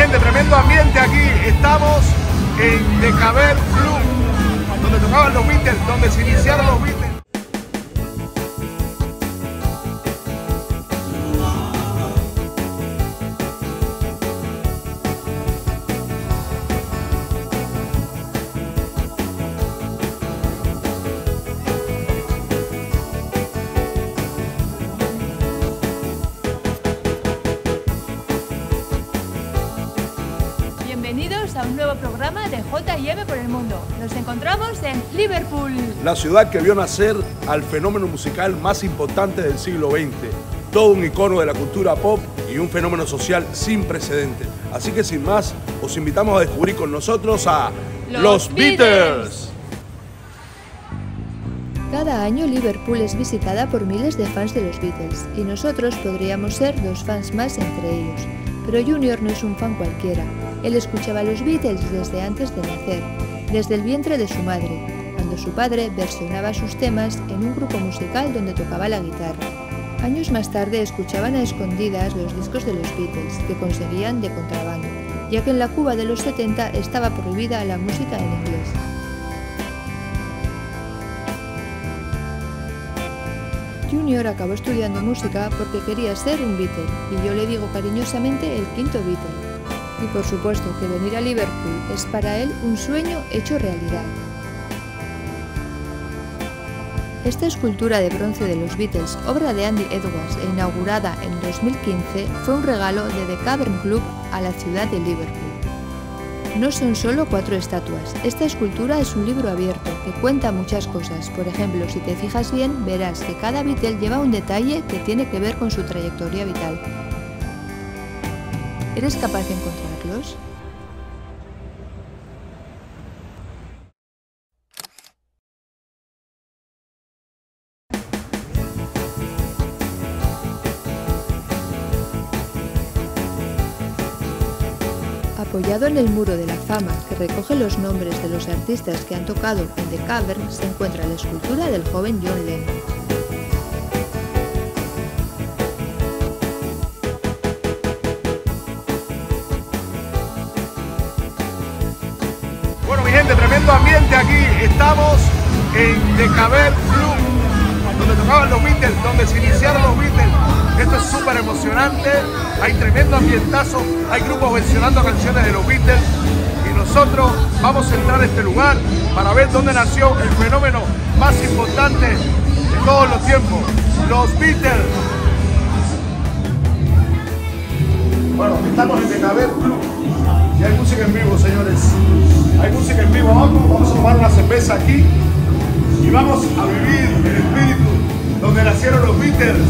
gente, tremendo ambiente aquí. Estamos en The Cavern Club, donde tocaban los Beatles, donde se iniciaron los Beatles. Bienvenidos a un nuevo programa de J&M por el Mundo. Nos encontramos en Liverpool, La ciudad que vio nacer al fenómeno musical más importante del siglo XX. Todo un icono de la cultura pop y un fenómeno social sin precedentes. Así que sin más, os invitamos a descubrir con nosotros a Los Beatles. Cada año Liverpool es visitada por miles de fans de los Beatles y nosotros podríamos ser dos fans más entre ellos. Pero Junior no es un fan cualquiera. Él escuchaba a los Beatles desde antes de nacer, desde el vientre de su madre, cuando su padre versionaba sus temas en un grupo musical donde tocaba la guitarra. Años más tarde escuchaban a escondidas los discos de los Beatles, que conseguían de contrabando, ya que en la Cuba de los 70 estaba prohibida la música en inglés. Junior acabó estudiando música porque quería ser un Beatle, y yo le digo cariñosamente el quinto Beatle. Y por supuesto que venir a Liverpool es para él un sueño hecho realidad. Esta escultura de bronce de los Beatles, obra de Andy Edwards e inaugurada en 2015, fue un regalo de The Cavern Club a la ciudad de Liverpool. No son solo 4 estatuas, esta escultura es un libro abierto que cuenta muchas cosas. Por ejemplo, si te fijas bien, verás que cada Beatle lleva un detalle que tiene que ver con su trayectoria vital. ¿Eres capaz de encontrarlos? Apoyado en el muro de la fama, que recoge los nombres de los artistas que han tocado en The Cavern, se encuentra la escultura del joven John Lennon. Bueno, mi gente, tremendo ambiente aquí. Estamos en The Cavern Club, donde tocaban los Beatles, donde se iniciaron los Beatles. Esto es súper emocionante, hay tremendo ambientazo, hay grupos versionando canciones de los Beatles y nosotros vamos a entrar a este lugar para ver dónde nació el fenómeno más importante de todos los tiempos, los Beatles. Bueno, estamos en The Cavern Club y hay música en vivo, señores. Hay música en vivo abajo, vamos a tomar una cerveza aquí y vamos a vivir el espíritu donde nacieron los Beatles.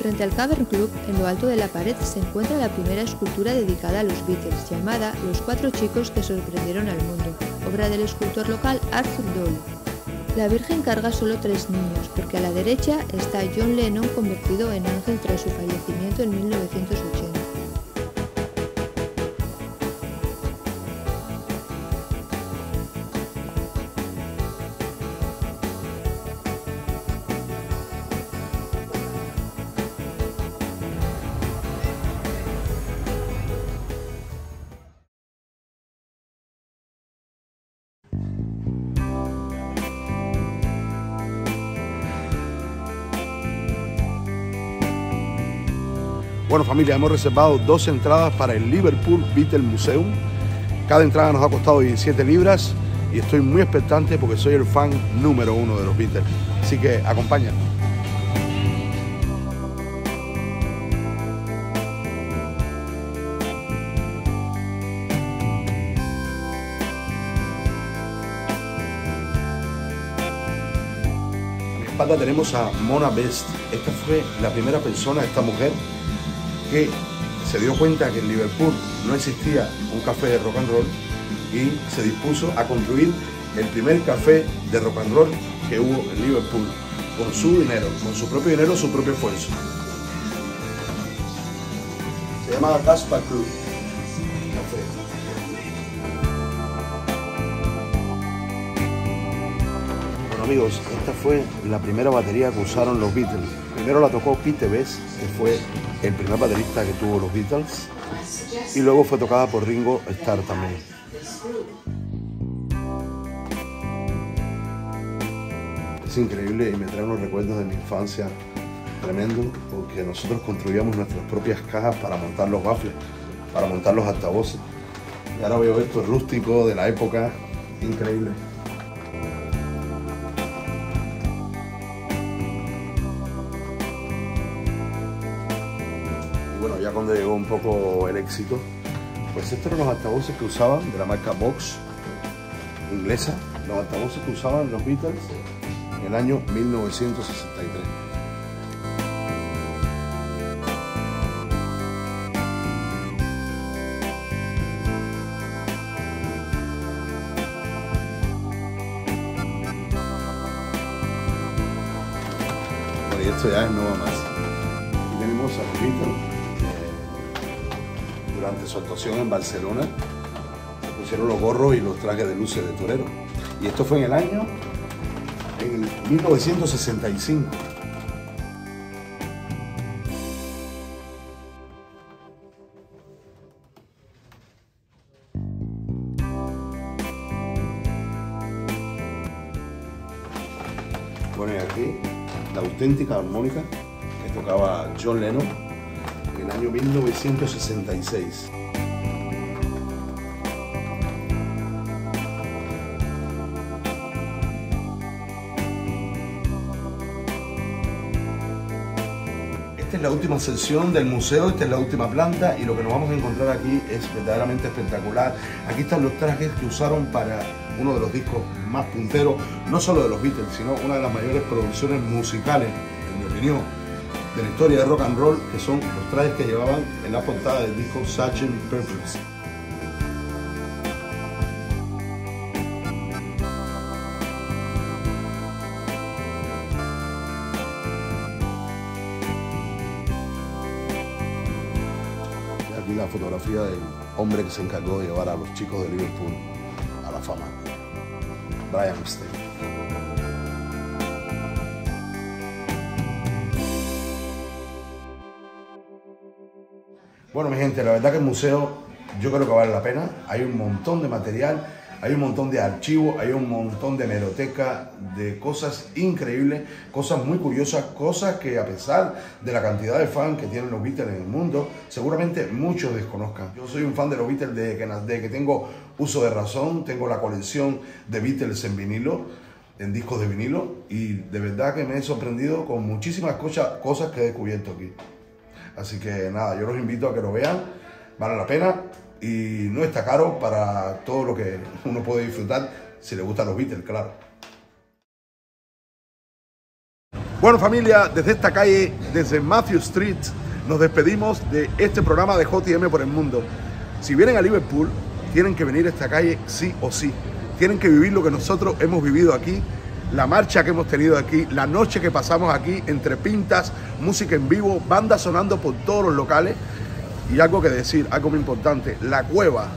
Frente al Cavern Club, en lo alto de la pared, se encuentra la primera escultura dedicada a los Beatles, llamada Los 4 chicos que sorprendieron al mundo, obra del escultor local Arthur Dole. La Virgen carga solo 3 niños, porque a la derecha está John Lennon convertido en ángel tras su fallecimiento en 1980. Bueno, familia, hemos reservado 2 entradas para el Liverpool Beatles Museum. Cada entrada nos ha costado 17 libras y estoy muy expectante porque soy el fan número 1 de los Beatles. Así que acompáñame. A mi espalda tenemos a Mona Best. Esta fue la primera persona, esta mujer, que se dio cuenta que en Liverpool no existía un café de rock and roll y se dispuso a construir el primer café de rock and roll que hubo en Liverpool con su dinero, con su propio dinero, su propio esfuerzo. Se llamaba Caspar Club Café. Bueno amigos, esta fue la primera batería que usaron los Beatles. Primero la tocó Pete Best, que fue el primer baterista que tuvo los Beatles, y luego fue tocada por Ringo Starr también. Es increíble y me trae unos recuerdos de mi infancia tremendo, porque nosotros construíamos nuestras propias cajas para montar los baffles, para montar los altavoces. Y ahora veo esto rústico de la época, increíble. Bueno, ya cuando llegó un poco el éxito, pues estos eran los altavoces que usaban de la marca Vox inglesa, los altavoces que usaban los Beatles en el año 1963. Bueno, y esto ya es no va más. Aquí tenemos a los Beatles. Durante su actuación en Barcelona se pusieron los gorros y los trajes de luces de torero. Y esto fue en el año 1965. Bueno, y aquí la auténtica armónica que tocaba John Lennon en el año 1966. Esta es la última sección del museo, esta es la última planta y lo que nos vamos a encontrar aquí es verdaderamente espectacular. Aquí están los trajes que usaron para uno de los discos más punteros, no solo de los Beatles, sino una de las mayores producciones musicales, en mi opinión, de la historia de rock and roll, que son los trajes que llevaban en la portada del disco Sgt. Pepper's. Aquí la fotografía del hombre que se encargó de llevar a los chicos de Liverpool a la fama, Brian Epstein. Bueno, mi gente, la verdad que el museo yo creo que vale la pena. Hay un montón de material, hay un montón de archivos, hay un montón de hemeroteca, de cosas increíbles, cosas muy curiosas, cosas que a pesar de la cantidad de fans que tienen los Beatles en el mundo, seguramente muchos desconozcan. Yo soy un fan de los Beatles desde que tengo uso de razón, tengo la colección de Beatles en vinilo, en discos de vinilo, y de verdad que me he sorprendido con muchísimas cosas que he descubierto aquí. Así que nada, yo los invito a que lo vean, vale la pena y no está caro para todo lo que uno puede disfrutar si le gustan los Beatles, claro. Bueno, familia, desde esta calle, desde Matthew Street, nos despedimos de este programa de JM por el Mundo. Si vienen a Liverpool, tienen que venir a esta calle sí o sí. Tienen que vivir lo que nosotros hemos vivido aquí, la marcha que hemos tenido aquí, la noche que pasamos aquí, entre pintas, música en vivo, bandas sonando por todos los locales. Y algo que decir, algo muy importante, la cueva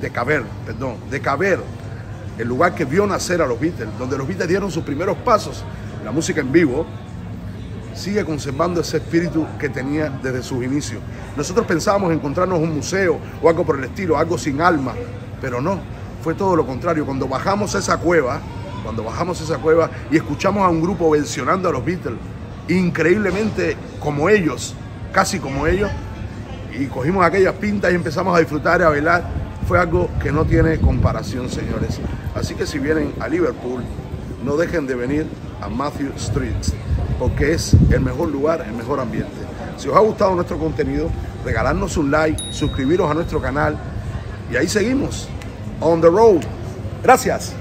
de Caver, el lugar que vio nacer a los Beatles, donde los Beatles dieron sus primeros pasos, la música en vivo, sigue conservando ese espíritu que tenía desde sus inicios. Nosotros pensábamos encontrarnos un museo o algo por el estilo, algo sin alma, pero no, fue todo lo contrario. Cuando bajamos esa cueva y escuchamos a un grupo versionando a los Beatles, increíblemente como ellos, casi como ellos, y cogimos aquellas pintas y empezamos a disfrutar y a bailar, fue algo que no tiene comparación, señores. Así que si vienen a Liverpool, no dejen de venir a Matthew Street, porque es el mejor lugar, el mejor ambiente. Si os ha gustado nuestro contenido, regalarnos un like, suscribiros a nuestro canal y ahí seguimos, on the road. Gracias.